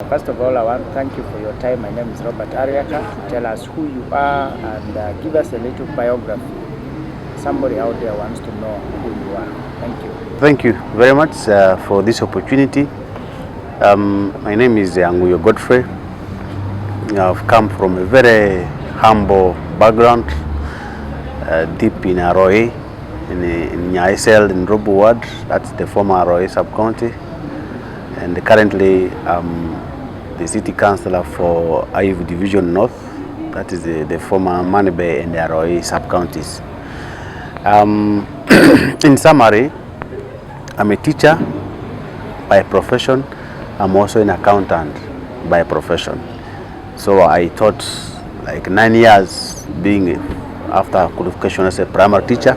First of all, I want to thank you for your time. My name is Robert Ariaka. Tell us who you are and give us a little biography. Somebody out there wants to know who you are. Thank you. Thank you very much for this opportunity. My name is Anguyo Godfrey. I've come from a very humble background, deep in Arua, in Nyaisel, in Robu Ward. That's the former Arua sub-county. And currently I'm the city councilor for Ayivu Division North. That is the former Manibe and the Arua sub-counties. In summary, I'm a teacher by profession. I'm also an accountant by profession. So I taught like 9 years being after qualification as a primary teacher.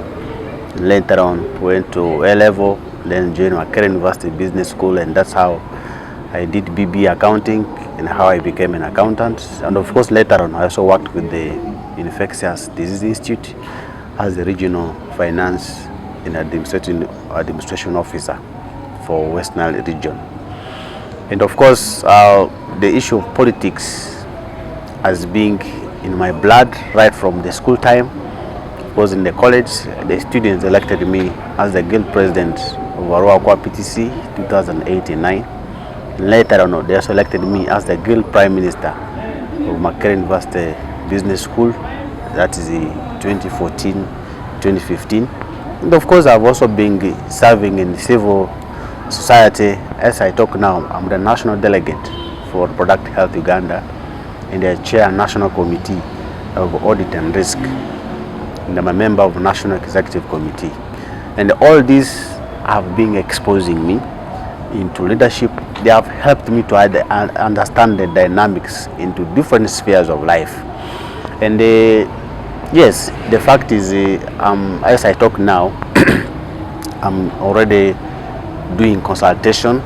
Later on went to A-level, then joined Makere University Business School, and that's how I did BB accounting and how I became an accountant. And of course later on I also worked with the Infectious Disease Institute as the regional finance and administration officer for West Nile region. And of course the issue of politics has been in my blood right from the school time. Was in the college, the students elected me as the guild president of Arua PTC 2008-9. Later on, they also elected me as the guild prime minister of Makere University Business School. That is 2014-2015. And of course, I've also been serving in civil society. As I talk now, I'm the national delegate for Product Health Uganda and the chair national committee of audit and risk. And I'm a member of the National Executive Committee. And all these have been exposing me into leadership. They have helped me to understand the dynamics into different spheres of life. And yes, the fact is, as I talk now, I'm already doing consultation.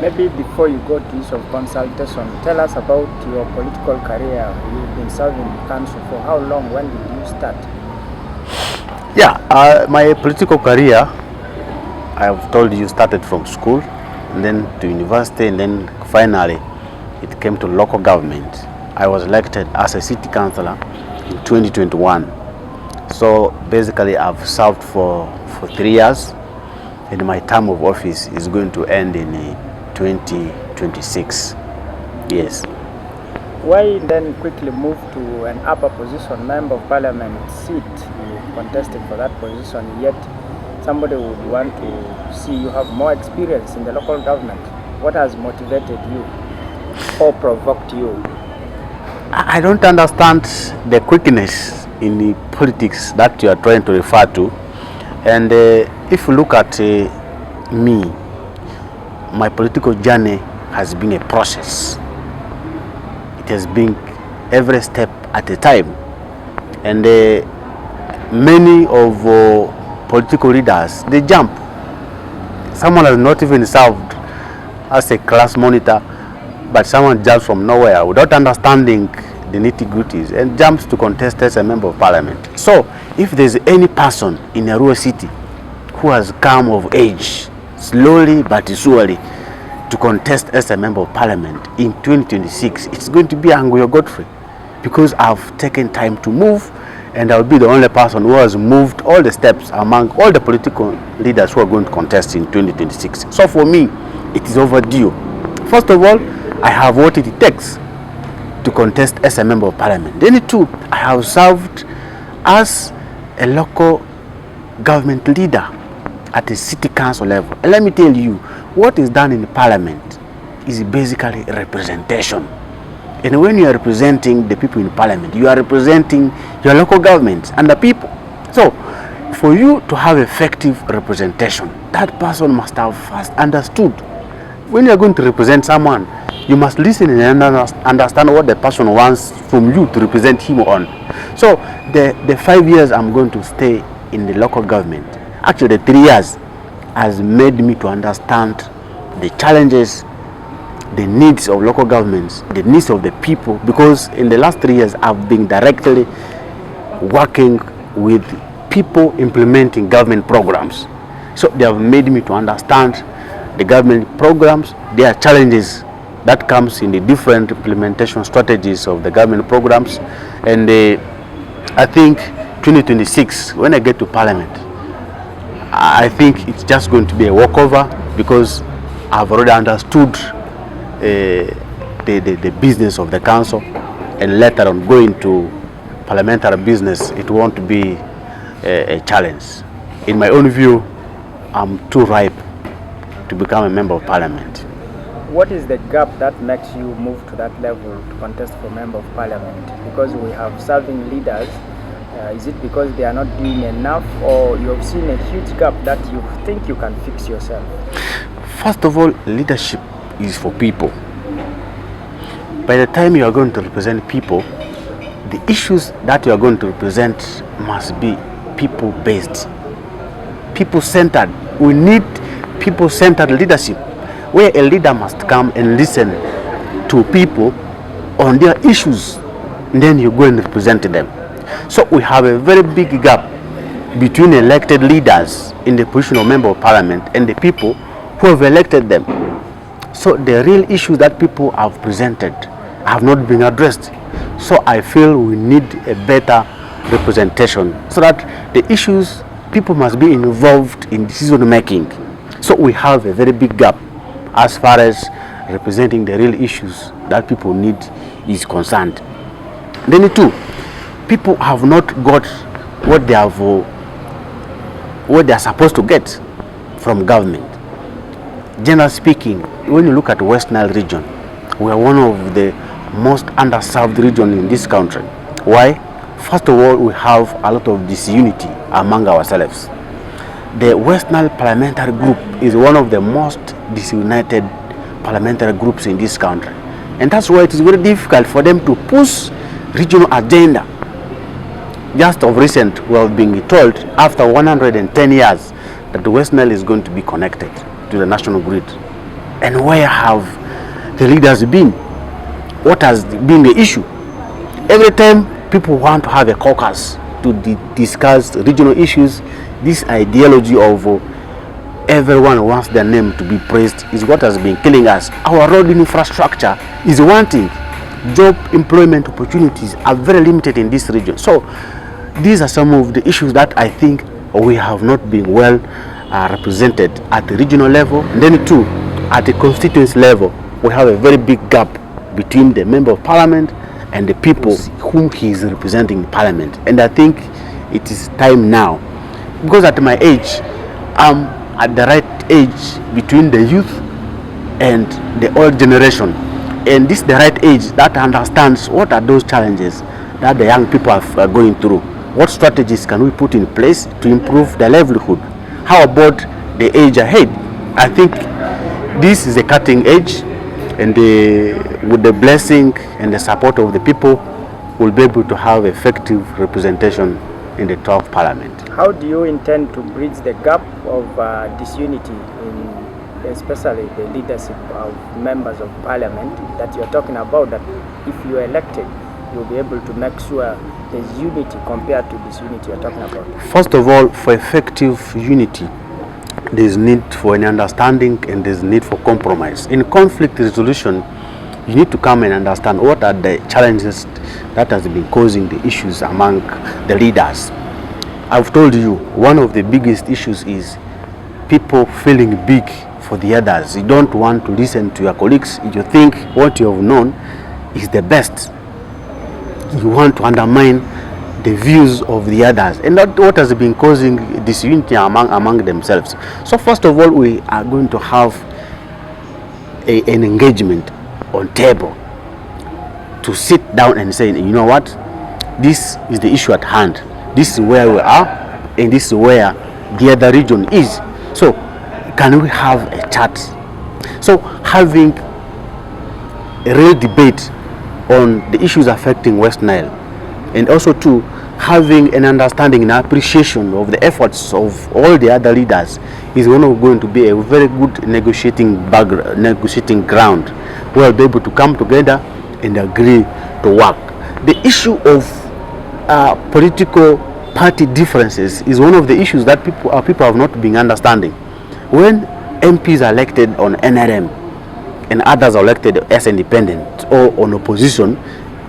Maybe before you go to issue of consultation, tell us about your political career. You've been serving the council for how long? When did you start? Yeah, my political career, I've told you, started from school, and then to university, and then finally it came to local government. I was elected as a city councilor in 2021. So basically I've served for 3 years, and my term of office is going to end in 2026. Yes. Why then quickly move to an upper position, member of parliament seat? You contested for that position, yet somebody would want to see you have more experience in the local government. What has motivated you or provoked you? I don't understand the quickness in the politics that you are trying to refer to. And if you look at me, my political journey has been a process. It has been every step at a time. And many of political leaders, they jump. Someone has not even served as a class monitor, but someone jumps from nowhere without understanding the nitty-gritties and jumps to contest as a member of parliament. So if there's any person in Arua city who has come of age, slowly but surely, to contest as a member of parliament in 2026, it's going to be Anguyo Godfrey, because I've taken time to move, and I'll be the only person who has moved all the steps among all the political leaders who are going to contest in 2026. So for me, it is overdue. First of all, I have what it takes to contest as a member of parliament. Then too, I have served as a local government leader at the city council level. And let me tell you, what is done in the parliament is basically representation. And when you are representing the people in parliament, you are representing your local governments and the people. So for you to have effective representation, that person must have first understood. When you are going to represent someone, you must listen and understand what the person wants from you to represent him on. So the 5 years I'm going to stay in the local government, actually the 3 years, has made me to understand the challenges, the needs of local governments, the needs of the people, because in the last 3 years I've been directly working with people implementing government programs. So they have made me to understand the government programs. There are challenges that comes in the different implementation strategies of the government programs. And I think 2026, when I get to Parliament, I think it's just going to be a walkover, because I've already understood the business of the council, and later on going to parliamentary business, it won't be a challenge. In my own view, I'm too ripe to become a member of Parliament. What is the gap that makes you move to that level to contest for member of Parliament? Because we have serving leaders. Is it because they are not doing enough, or you have seen a huge gap that you think you can fix yourself? First of all, leadership is for people. By the time you are going to represent people, the issues that you are going to represent must be people-based, people-centered. We need people-centered leadership, where a leader must come and listen to people on their issues, and then you go and represent them. So we have a very big gap between elected leaders in the position of member of Parliament and the people who have elected them. So the real issues that people have presented have not been addressed. So I feel we need a better representation, so that the issues, people must be involved in decision making. So we have a very big gap as far as representing the real issues that people need is concerned. Then too, people have not got what they have, what they are supposed to get from government. Generally speaking, when you look at the West Nile region, we are one of the most underserved region in this country. Why? First of all, we have a lot of disunity among ourselves. The West Nile Parliamentary Group is one of the most disunited parliamentary groups in this country, and that's why it is very difficult for them to push regional agenda. Just of recent, we have been told after 110 years that the West Nile is going to be connected to the national grid. And where have the leaders been? What has been the issue? Every time people want to have a caucus to discuss regional issues, this ideology of everyone wants their name to be praised is what has been killing us. Our road infrastructure is wanting. Job employment opportunities are very limited in this region. So these are some of the issues that I think we have not been well represented at the regional level. And then too, at the constituency level, we have a very big gap between the member of Parliament and the people whom he is representing in Parliament. And I think it is time now, because at my age, I'm at the right age between the youth and the old generation. And this is the right age that understands what are those challenges that the young people are going through. What strategies can we put in place to improve their livelihood? How about the age ahead? I think this is a cutting edge, and with the blessing and the support of the people, we'll be able to have effective representation in the 12th Parliament. How do you intend to bridge the gap of disunity in especially the leadership of members of Parliament that you're talking about, that if you're elected, you'll be able to make sure there's unity compared to disunity you're talking about? First of all, for effective unity, there's need for an understanding and there's need for compromise. In conflict resolution, you need to come and understand what are the challenges that has been causing the issues among the leaders. I've told you, one of the biggest issues is people feeling big for the others. You don't want to listen to your colleagues. You think what you have known is the best. You want to undermine the views of the others, and that's what has been causing disunity among themselves. So first of all, we are going to have an engagement on table to sit down and say, you know what, this is the issue at hand, this is where we are, and this is where the other region is. So can we have a chat? So having a real debate on the issues affecting West Nile, and also to having an understanding and appreciation of the efforts of all the other leaders is going to be a very good negotiating ground where we'll be able to come together and agree to work. The issue of political party differences is one of the issues that people have not been understanding. When MPs are elected on NRM and others are elected as independent or on opposition,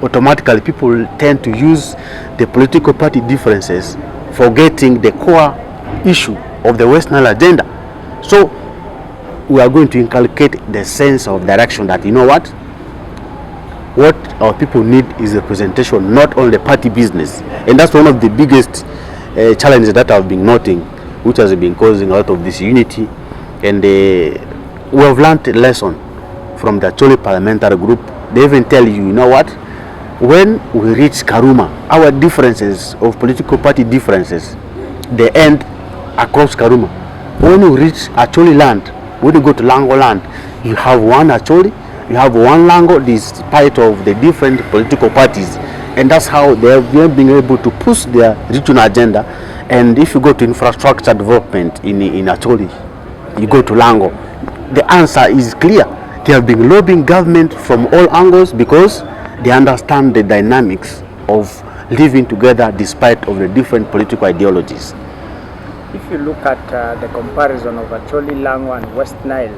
automatically people tend to use the political party differences, forgetting the core issue of the West Nile agenda. So we are going to inculcate the sense of direction that, you know what our people need is representation, not only party business. And that's one of the biggest challenges that I've been noting, which has been causing a lot of disunity. And we have learned a lesson from the Acholi parliamentary group. They even tell you, you know what, when we reach Karuma, our differences of political party differences, they end across Karuma. When we reach Acholi land, when you go to Lango land, you have one Acholi, you have one Lango, despite of the different political parties. And that's how they have been able to push their regional agenda. And if you go to infrastructure development in Acholi, you go to Lango, the answer is clear. They have been lobbying government from all angles because they understand the dynamics of living together despite of the different political ideologies. If you look at the comparison of Acholi, Lango and West Nile,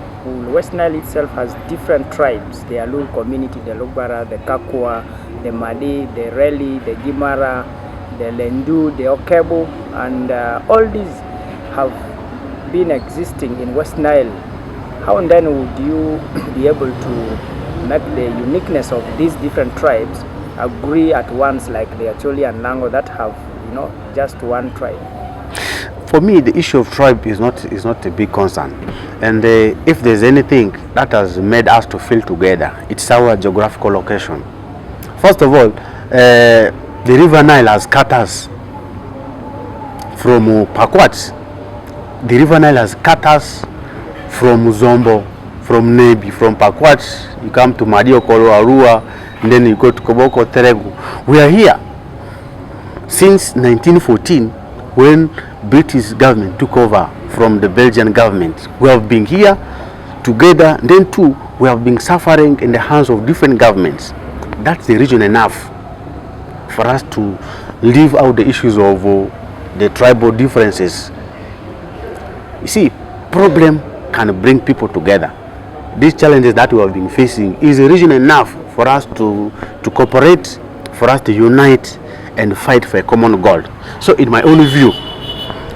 West Nile itself has different tribes. The Alur community, the Lugbara, the Kakwa, the Madi, the Reli, the Gimara, the Lendu, the Okebo, and all these have been existing in West Nile. How then would you be able to make the uniqueness of these different tribes agree at once, like the Acholi and Lango that have, just one tribe? For me, the issue of tribe is not a big concern. And if there's anything that has made us to feel together, it's our geographical location. First of all, the River Nile has cut us from Pakwat. The River Nile has cut us from Zombo, from Nebi, from Pakwat. You come to Media-Robsyiti, Arua, and then you go to Koboko, Teregu. We are here since 1914 when British government took over from the Belgian government. We have been here together, and then too, we have been suffering in the hands of different governments. That's the reason enough for us to leave out the issues of the tribal differences. You see, problem can bring people together. These challenges that we have been facing is a reason enough for us to cooperate, for us to unite and fight for a common goal. So in my own view,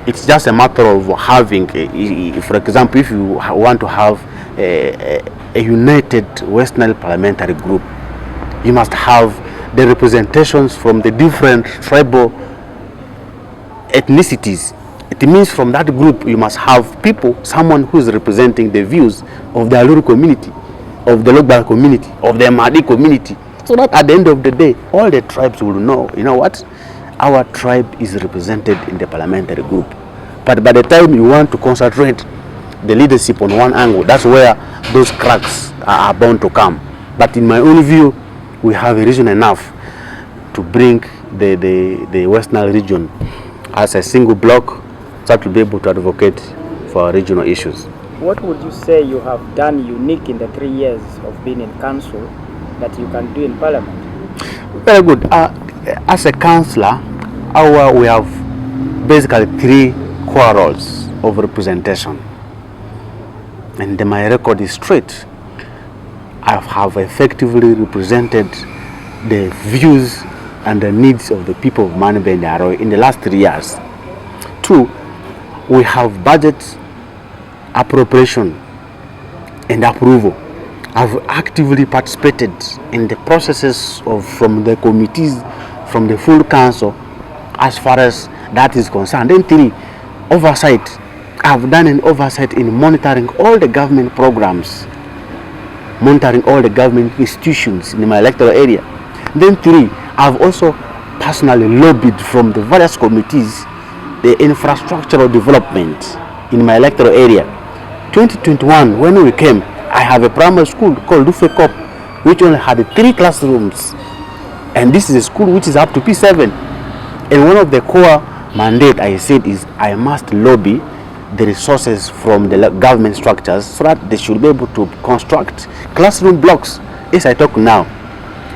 it's just a matter of having, for example, if you want to have a united West Nile parliamentary group, you must have the representations from the different tribal ethnicities. It means from that group you must have people, someone who is representing the views of the Aluru community, of the Logbar community, of the Madi community, so that at the end of the day, all the tribes will know, you know what, our tribe is represented in the parliamentary group. But by the time you want to concentrate the leadership on one angle, that's where those cracks are bound to come. But in my own view, we have a reason enough to bring the West Nile region as a single block that will be able to advocate for regional issues. What would you say you have done unique in the 3 years of being in council that you can do in parliament? Very good. As a councillor, we have basically 3 core roles of representation. And my record is straight. I have effectively represented the views and the needs of the people of Manibe and Arua in the last 3 years. 2, we have budget appropriation and approval. I've actively participated in the processes from the committees, from the full council, as far as that is concerned. Then 3, oversight. I've done an oversight in monitoring all the government programs, monitoring all the government institutions in my electoral area. Then 3, I've also personally lobbied from the various committees the infrastructural development in my electoral area. 2021, when we came, I have a primary school called Dufekop, which only had 3 classrooms, and this is a school which is up to P7. And one of the core mandate I said is I must lobby the resources from the government structures so that they should be able to construct classroom blocks. As I talk now,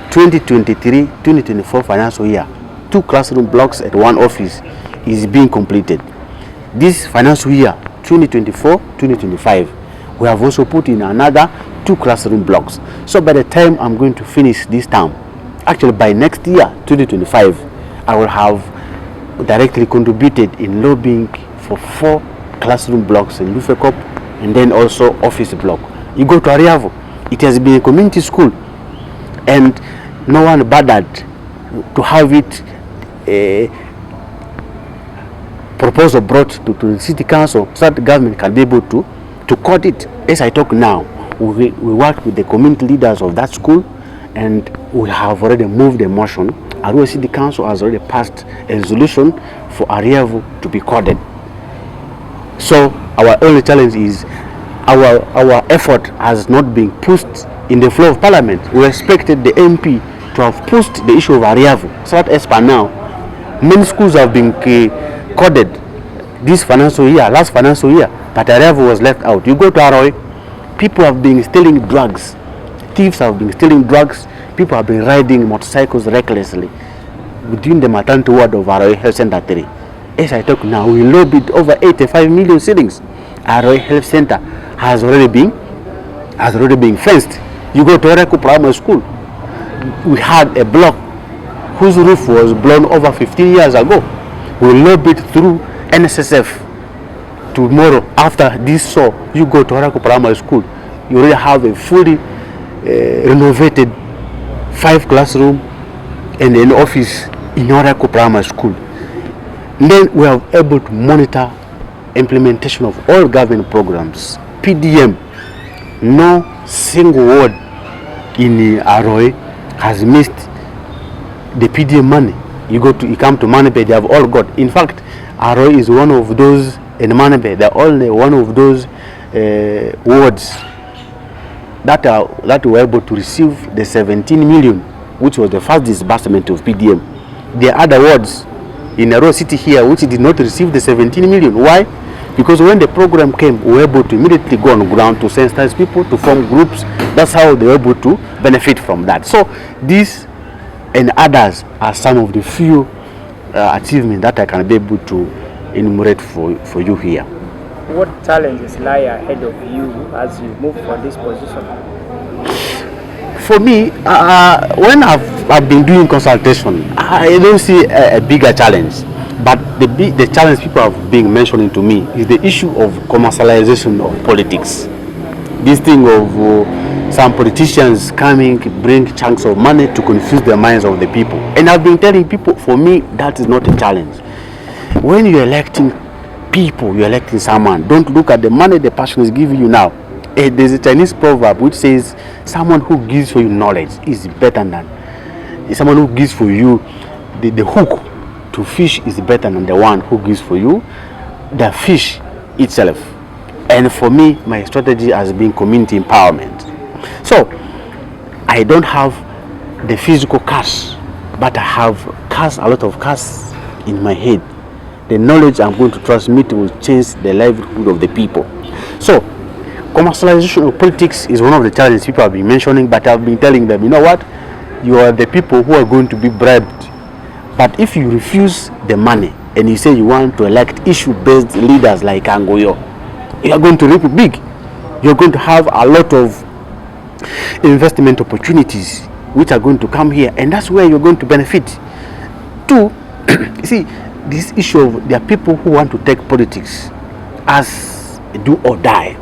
2023-2024 financial year, 2 classroom blocks at 1 office is being completed. This financial year, 2024-2025, We have also put in another 2 classroom blocks. So by the time I'm going to finish this term, actually by next year, 2025, I will have directly contributed in lobbying for 4 classroom blocks in Lufekop, and then also office block. You go to Ayivu, it has been a community school, and no one bothered to have it proposal brought to the city council so that the government can be able to cut it. As I talk now, we work with the community leaders of that school, and we have already moved a motion. Arua City Council has already passed a resolution for Ayivu to be coded. So our only challenge is our effort has not been pushed in the floor of parliament. We expected the MP to have pushed the issue of Ayivu, so that as per now, many schools have been coded this financial year, last financial year, but Ayivu was left out. You go to Arua, people have been stealing drugs, thieves have been stealing drugs, people have been riding motorcycles recklessly within the maternity ward of Arua Health Center 3. As I talk now, we lobbied over 85 million shillings. Arua Health Center has already been fenced. You go to Oreku Primary School, we had a block whose roof was blown over 15 years ago. We lobbied through NSSF. Tomorrow, after this show, you go to Oreku Primary School, you already have a fully renovated 5 classroom and an office in Oreku Primary School. And then we are able to monitor implementation of all government programs. PDM, no single ward in Arua has missed the PDM money. You come to Manebe, they have all got. In fact, Arua is one of those, in Manebe, they're only one of those wards that were able to receive the 17 million, which was the first disbursement of PDM. There are other wards in Arua City here which did not receive the 17 million. Why? Because when the program came, we were able to immediately go on ground to sensitize people, to form groups. That's how they were able to benefit from that. So these and others are some of the few achievements that I can be able to enumerate for you here. What challenges lie ahead of you as you move for this position? For me, when I've been doing consultation, I don't see a bigger challenge. But the challenge people have been mentioning to me is the issue of commercialization of politics. This thing of some politicians coming, bring chunks of money to confuse the minds of the people. And I've been telling people, for me, that is not a challenge. When you're electing people, you're electing someone, don't look at the money the person is giving you now. There's a Chinese proverb which says, someone who gives for you knowledge is better than someone who gives for you the hook to fish is better than the one who gives for you the fish itself. And for me, my strategy has been community empowerment. So I don't have the physical cash, but I have a lot of cash in my head. The knowledge I'm going to transmit will change the livelihood of the people. So commercialization of politics is one of the challenges people have been mentioning, but I've been telling them, you know what, you are the people who are going to be bribed. But if you refuse the money and you say you want to elect issue-based leaders like Anguyo, you are going to reap big. You're going to have a lot of investment opportunities which are going to come here, and that's where you're going to benefit. Two, you see, this issue of there are people who want to take politics as do or die.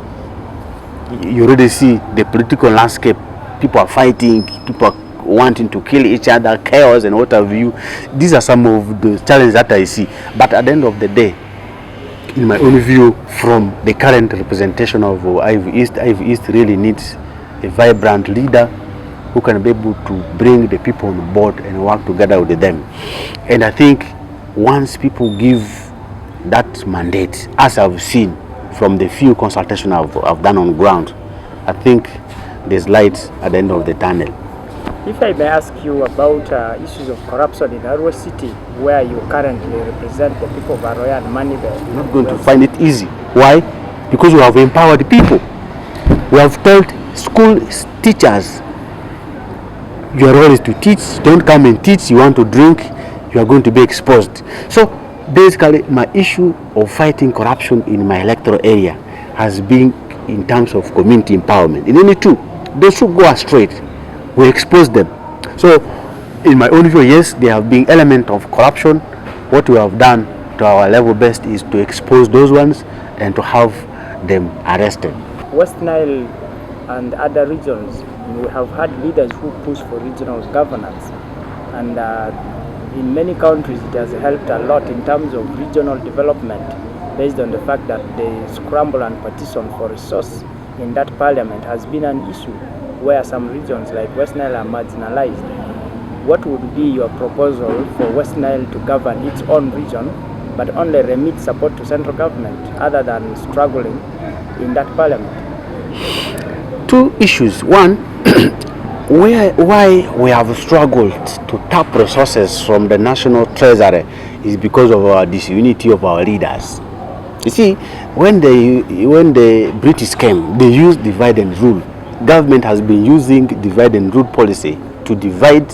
You already see the political landscape. People are fighting, people are wanting to kill each other, chaos and what have you. These are some of the challenges that I see. But at the end of the day, in my own view, from the current representation of Ayivu East really needs a vibrant leader who can be able to bring the people on board and work together with them. And I think once people give that mandate, as I've seen from the few consultations I've done on ground, I think there's light at the end of the tunnel. If I may ask you about issues of corruption in Arua City, where you currently represent the people of Arua and Manibel. You're not going to find it easy. Why? Because we have empowered the people. We have told school teachers, your role is to teach, don't come and teach, you want to drink, you are going to be exposed. So basically my issue of fighting corruption in my electoral area has been in terms of community empowerment. In any two, they should go astray. We expose them. So, in my own view, yes, there have been element of corruption. What we have done to our level best is to expose those ones and to have them arrested. West Nile and other regions, we have had leaders who push for regional governance, and in many countries it has helped a lot in terms of regional development, based on the fact that the scramble and petition for resource in that parliament has been an issue where some regions like West Nile are marginalized. What would be your proposal for West Nile to govern its own region, but only remit support to central government, other than struggling in that parliament? Two issues. One, why we have struggled to tap resources from the national treasury is because of our disunity of our leaders. You see, when the British came, they used divide and rule. Government has been using divide and rule policy to divide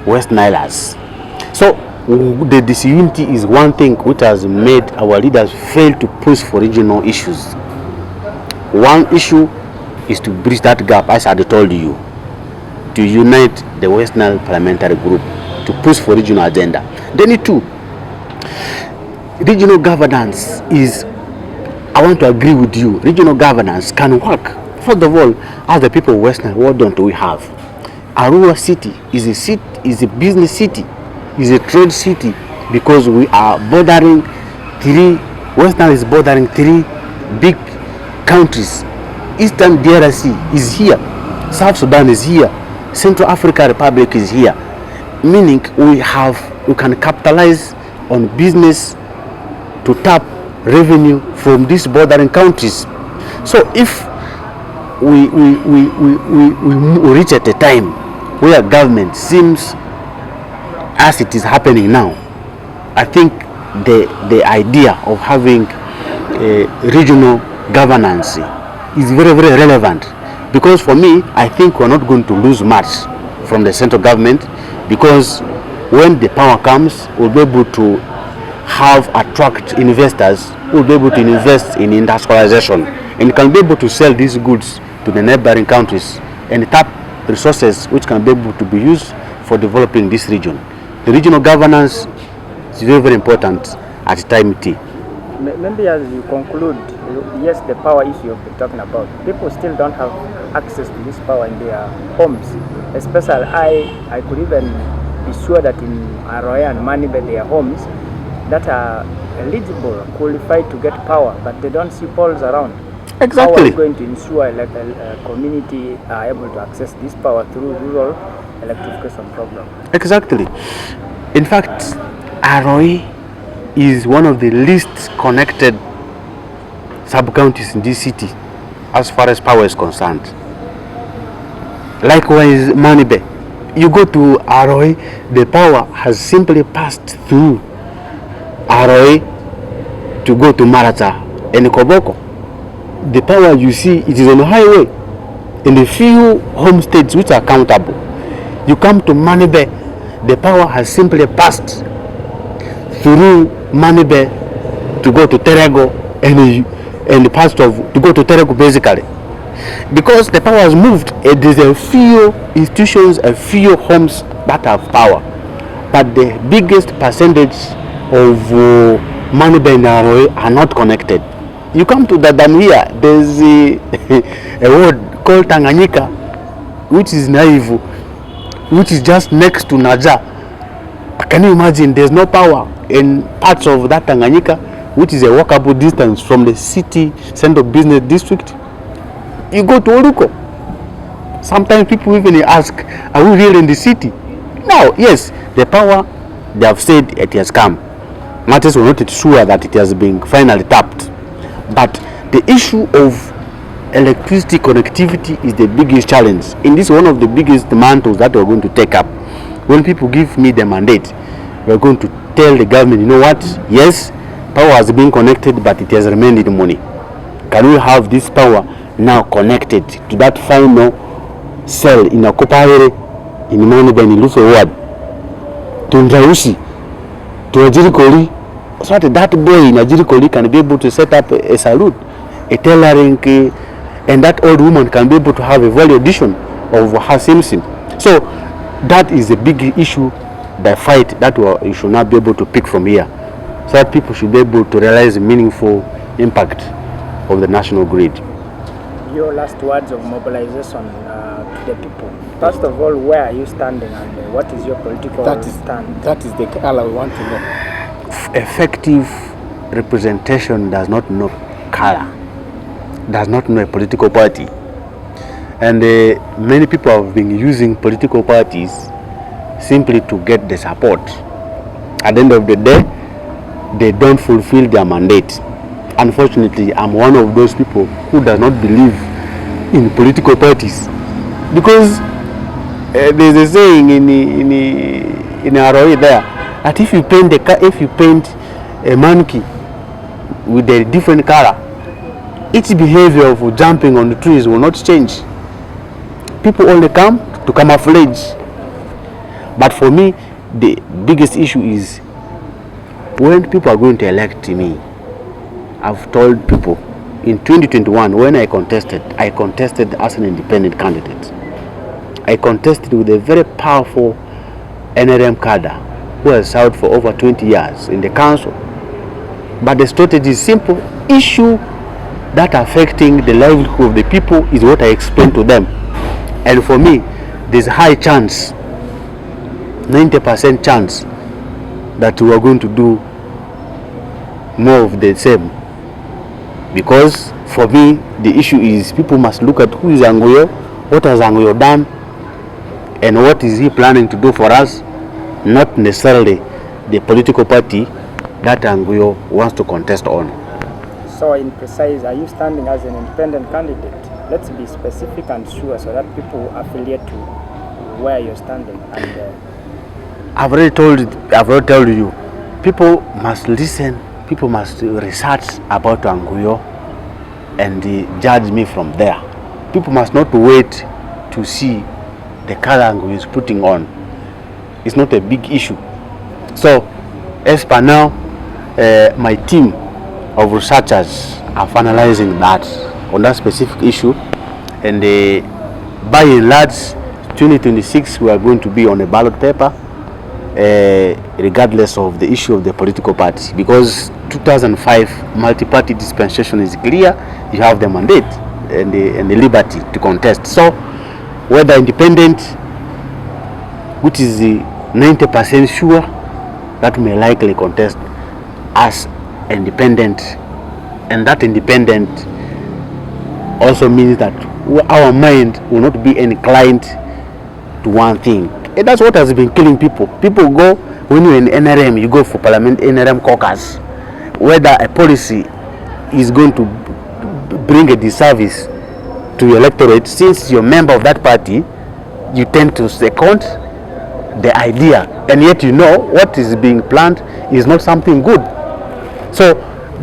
West Nilers. So the disunity is one thing which has made our leaders fail to push for regional issues. One issue is to bridge that gap, as I told you, to unite the West Nile parliamentary group to push for regional agenda. Then two, regional governance is, I want to agree with you, regional governance can work. First of all, as the people of West Nile, what don't we have? Arua city is a business city, is a trade city, because we are bordering West Nile is bordering three big countries. Eastern DRC is here, South Sudan is here, Central African Republic is here, meaning we can capitalize on business to tap revenue from these bordering countries. So if we reach at a time where government seems as it is happening now, I think the idea of having a regional governance is very, very relevant, because for me, I think we're not going to lose much from the central government, because when the power comes, we'll be able to attract investors who will be able to invest in industrialization and can be able to sell these goods to the neighboring countries and tap resources which can be able to be used for developing this region. The regional governance is very, very important at time T. Maybe as you conclude, yes, the power issue you've been talking about, people still don't have access to this power in their homes. Especially I could even be sure that in Arua and Manibe, their homes that are eligible, qualified to get power, but they don't see poles around. Exactly. How are you going to ensure like a community are able to access this power through rural electrification program? Exactly. In fact, Arua is one of the least connected sub-counties in this city as far as power is concerned. Likewise, Manibe. You go to Arua, the power has simply passed through Arua to go to Marata and Koboko. The power you see, it is on the highway. In the few homesteads which are countable, you come to Manibe, the power has simply passed through Manibe to go to Terego and parts of to go to Terego basically. Because the power has moved, it is a few institutions, a few homes that have power. But the biggest percentage of Manibe and Arua are not connected. You come to the dam here, there's a word called Tanganyika, which is Ayivu, which is just next to Naja. Can you imagine there's no power in parts of that Tanganyika, which is a walkable distance from the city center business district? You go to Oruko. Sometimes people even ask, are we really in the city? Now, yes, the power, they have said it has come. Matters were not sure that it has been finally tapped. But the issue of electricity connectivity is the biggest challenge. And this is one of the biggest mantles that we're going to take up. When people give me the mandate, we're going to tell the government, you know what? Yes, power has been connected, but it has remained in money. Can we have this power now connected to that final cell in a Kopare, in Manibe, in Lufe Ward, to Ndrausi, to Ajirikoli, so that boy in Ajirikoli can be able to set up a salute. a tailoring, and that old woman can be able to have a value addition of her Simpson. So that is a big issue, the fight that you should not be able to pick from here, so that people should be able to realize the meaningful impact of the national grid. Your last words of mobilization to the people. First of all, where are you standing, and what is your political stand? That is the color we want to know. Effective representation does not know color, does not know a political party, and many people have been using political parties simply to get the support. At the end of the day, they don't fulfill their mandate. Unfortunately, I'm one of those people who does not believe in political parties, because there's a saying in Arua there that if you paint a monkey with a different color, its behavior of jumping on the trees will not change. People only come to camouflage. But for me, the biggest issue is when people are going to elect me. I've told people in 2021 when I contested as an independent candidate. I contested with a very powerful NRM cadre who has served for over 20 years in the council. But the strategy is simple. Issue that affecting the livelihood of the people is what I explained to them. And for me, there's a high chance, 90% chance, that we are going to do more of the same. Because for me, the issue is people must look at who is Anguyo, what has Anguyo done, and what is he planning to do for us, not necessarily the political party that Anguyo wants to contest on. So in precise, are you standing as an independent candidate? Let's be specific and sure so that people affiliate to where you're standing. And I've already told you, people must listen, people must research about Anguyo and judge me from there. People must not wait to see the color Anguyo is putting on. It's not a big issue. So as per now, my team of researchers are finalizing that on that specific issue, and by and large 2026 we are going to be on a ballot paper, regardless of the issue of the political party, because 2005 multi-party dispensation is clear. You have the mandate and the liberty to contest. So whether independent, which is 90% sure that may likely contest as independent, and that independent also means that our mind will not be inclined to one thing. And that's what has been killing people. People go, when you're in NRM, you go for parliament NRM caucus. Whether a policy is going to bring a disservice to your electorate, since you're a member of that party, you tend to second the idea, and yet you know what is being planned is not something good. So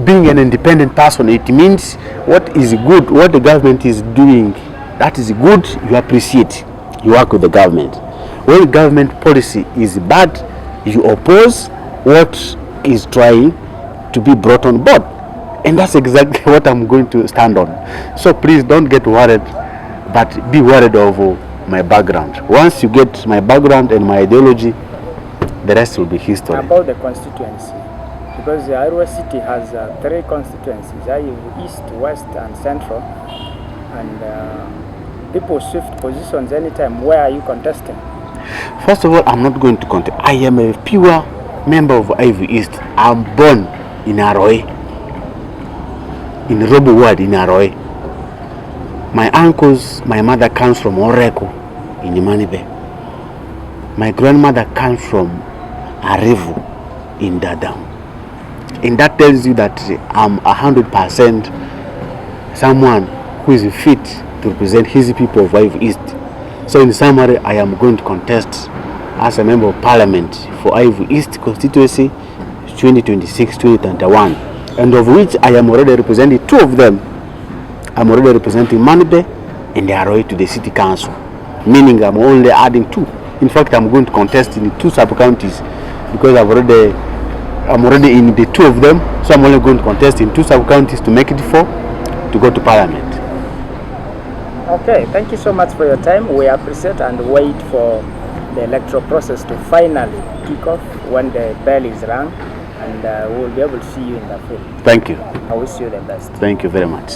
being an independent person, it means what is good, what the government is doing, that is good, you appreciate, you work with the government. When government policy is bad, you oppose what is trying to be brought on board. And that's exactly what I'm going to stand on. So please don't get worried, but be worried of my background. Once you get my background and my ideology, the rest will be history. About the constituency, because the Arua city has 3 constituencies, Ayivu, East, West and Central, and people shift positions anytime. Where are you contesting? First of all, I'm not going to contest. I am a pure member of Ayivu East. I'm born in Arua, in Robo Ward in Arua. My uncles, my mother comes from Oreko in Imanibe. My grandmother comes from Ayivu in Dadam. And that tells you that I'm 100% someone who is fit to represent his people of Ayivu East. So in summary, I am going to contest as a member of parliament for Ayivu East constituency 2026-2021, and of which I am already representing 2 of them. I'm already representing Manibe and Arua to the city council, meaning I'm only adding 2. In fact, I'm going to contest in 2 sub-counties because I'm already in the 2 of them, so I'm only going to contest in 2 sub-counties to make it 4, to to go to parliament. Okay, thank you so much for your time. We appreciate and wait for the electoral process to finally kick off when the bell is rung, and we'll be able to see you in the field. Thank you. I wish you the best. Thank you very much.